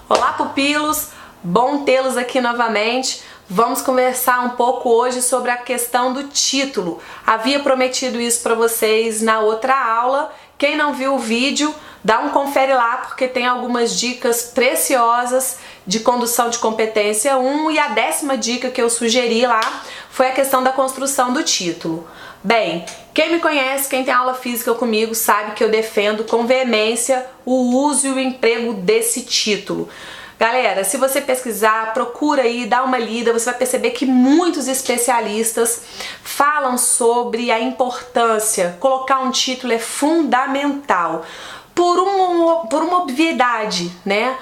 Olá, pupilos! Bom tê-los aqui novamente. Vamos conversar um pouco hoje sobre a questão do título. Havia prometido isso para vocês na outra aula. Quem não viu o vídeo, dá um confere lá, porque tem algumas dicas preciosas de condução de competência 1 e a 10ª dica que eu sugeri lá foi a questão da construção do título. Bem, quem me conhece, quem tem aula física comigo, sabe que eu defendo com veemência o uso e o emprego desse título. Galera, se você pesquisar, procura aí, dá uma lida, você vai perceber que muitos especialistas falam sobre a importância. Colocar um título é fundamental. Por uma obviedade, né?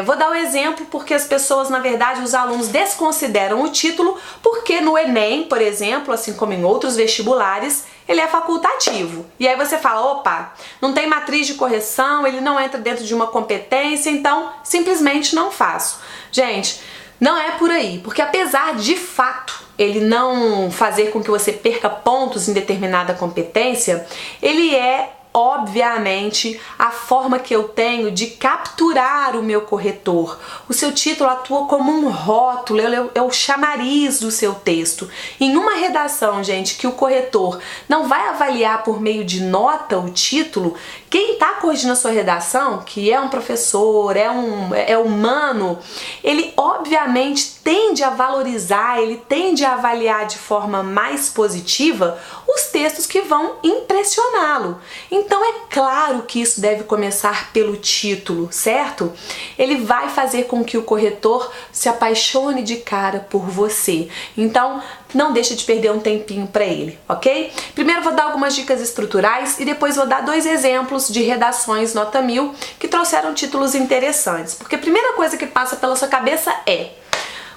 Vou dar um exemplo porque as pessoas, na verdade, os alunos desconsideram o título porque no Enem, por exemplo, assim como em outros vestibulares, ele é facultativo. E aí você fala, opa, não tem matriz de correção, ele não entra dentro de uma competência, então simplesmente não faço. Gente, não é por aí, porque apesar de fato ele não fazer com que você perca pontos em determinada competência, ele é obviamente a forma que eu tenho de capturar o meu corretor. O seu título atua como um rótulo, é o chamariz do seu texto. Em uma redação, gente, que o corretor não vai avaliar por meio de nota o título, quem está corrigindo a sua redação, que é um professor, é humano, ele obviamente tende a valorizar, ele tende a avaliar de forma mais positiva os textos que vão impressioná-lo. Então é claro que isso deve começar pelo título, certo? Ele vai fazer com que o corretor se apaixone de cara por você. Então não deixe de perder um tempinho para ele, ok? Primeiro vou dar algumas dicas estruturais e depois vou dar 2 exemplos de redações nota 1000 que trouxeram títulos interessantes. Porque a primeira coisa que passa pela sua cabeça é: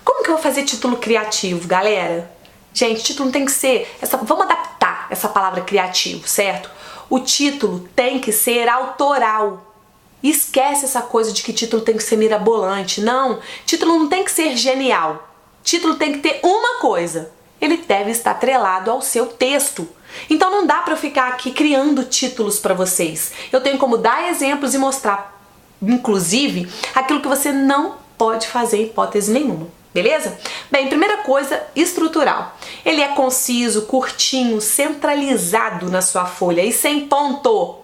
como que eu vou fazer título criativo, galera? Gente, título não tem que ser... Vamos adaptar essa palavra criativo, certo? O título tem que ser autoral. Esquece essa coisa de que título tem que ser mirabolante. Não, título não tem que ser genial. Título tem que ter uma coisa: ele deve estar atrelado ao seu texto. Então não dá para eu ficar aqui criando títulos para vocês. Eu tenho como dar exemplos e mostrar, inclusive, aquilo que você não pode fazer em hipótese nenhuma. Beleza? Bem, primeira coisa, estrutural. Ele é conciso, curtinho, centralizado na sua folha e sem ponto.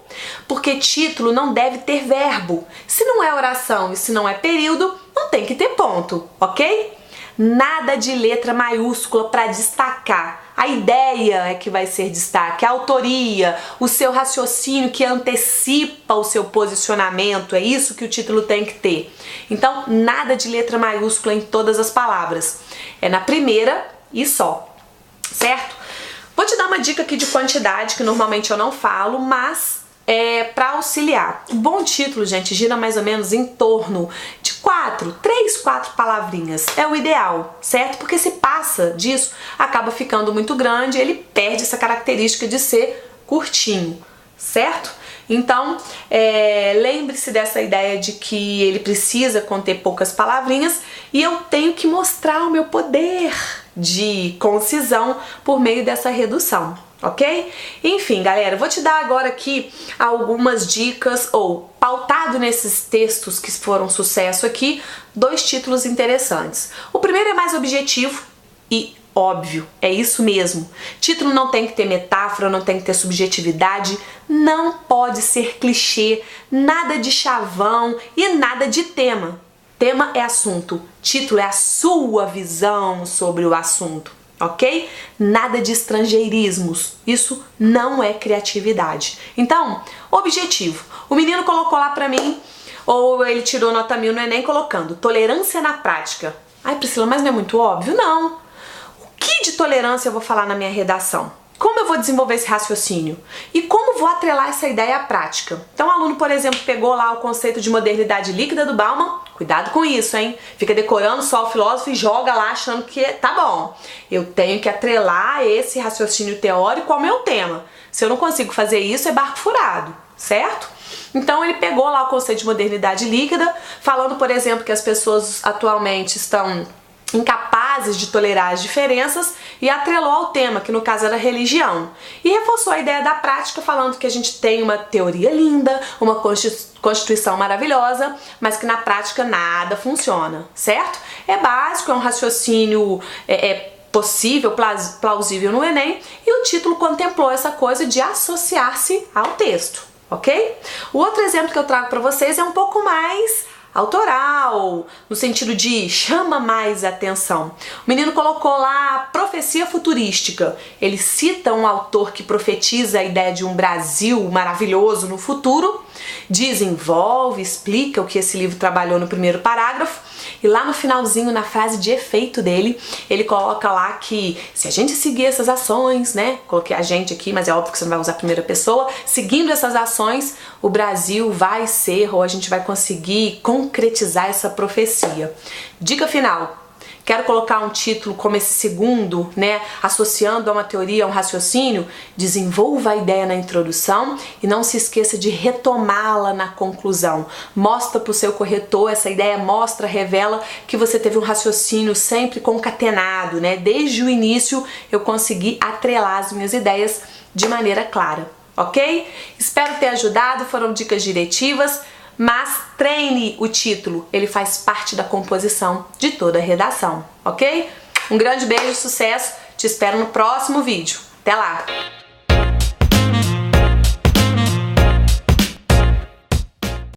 Porque título não deve ter verbo. Se não é oração e se não é período, não tem que ter ponto, ok? Nada de letra maiúscula para destacar. A ideia é que vai ser destaque, a autoria, o seu raciocínio que antecipa o seu posicionamento, é isso que o título tem que ter. Então, nada de letra maiúscula em todas as palavras. É na primeira e só, certo? Vou te dar uma dica aqui de quantidade, que normalmente eu não falo, mas é para auxiliar. O bom título, gente, gira mais ou menos em torno de 3, 4 palavrinhas. É o ideal, certo? Porque se passa disso, acaba ficando muito grande, ele perde essa característica de ser curtinho, certo? Então, lembre-se dessa ideia de que ele precisa conter poucas palavrinhas e eu tenho que mostrar o meu poder de concisão por meio dessa redução. Ok? Enfim, galera, vou te dar agora aqui algumas dicas, ou pautado nesses textos que foram sucesso aqui, 2 títulos interessantes. O primeiro é mais objetivo e óbvio, é isso mesmo. Título não tem que ter metáfora, não tem que ter subjetividade, não pode ser clichê, nada de chavão e nada de tema. Tema é assunto, título é a sua visão sobre o assunto. Ok? Nada de estrangeirismos. Isso não é criatividade. Então, objetivo. O menino colocou lá pra mim, ou ele tirou nota 1000 no Enem colocando tolerância na prática. Ai, Priscila, mas não é muito óbvio? Não. O que de tolerância eu vou falar na minha redação? Como eu vou desenvolver esse raciocínio? E como vou atrelar essa ideia à prática? Então o aluno, por exemplo, pegou lá o conceito de modernidade líquida do Bauman. Cuidado com isso, hein? Fica decorando só o filósofo e joga lá achando que tá bom. Eu tenho que atrelar esse raciocínio teórico ao meu tema. Se eu não consigo fazer isso, é barco furado, certo? Então ele pegou lá o conceito de modernidade líquida, falando, por exemplo, que as pessoas atualmente estão incapazes capazes de tolerar as diferenças e atrelou ao tema, que no caso era religião. E reforçou a ideia da prática, falando que a gente tem uma teoria linda, uma Constituição maravilhosa, mas que na prática nada funciona, certo? É básico, é um raciocínio possível, plausível no Enem, e o título contemplou essa coisa de associar-se ao texto, ok? O outro exemplo que eu trago para vocês é um pouco mais autoral, no sentido de chama mais a atenção. O menino colocou lá profecia futurística. Ele cita um autor que profetiza a ideia de um Brasil maravilhoso no futuro, desenvolve, explica o que esse livro trabalhou no primeiro parágrafo, e lá no finalzinho, na frase de efeito dele, ele coloca lá que se a gente seguir essas ações, né, coloquei a gente aqui, mas é óbvio que você não vai usar a primeira pessoa, seguindo essas ações, o Brasil vai ser, ou a gente vai conseguir concretizar essa profecia. Dica final. Quero colocar um título como esse segundo, né, associando a uma teoria, a um raciocínio. Desenvolva a ideia na introdução e não se esqueça de retomá-la na conclusão. Mostra para o seu corretor, essa ideia mostra, revela que você teve um raciocínio sempre concatenado, né? Desde o início eu consegui atrelar as minhas ideias de maneira clara, ok? Espero ter ajudado, foram dicas diretivas. Mas treine o título, ele faz parte da composição de toda a redação, ok? Um grande beijo, sucesso, te espero no próximo vídeo. Até lá!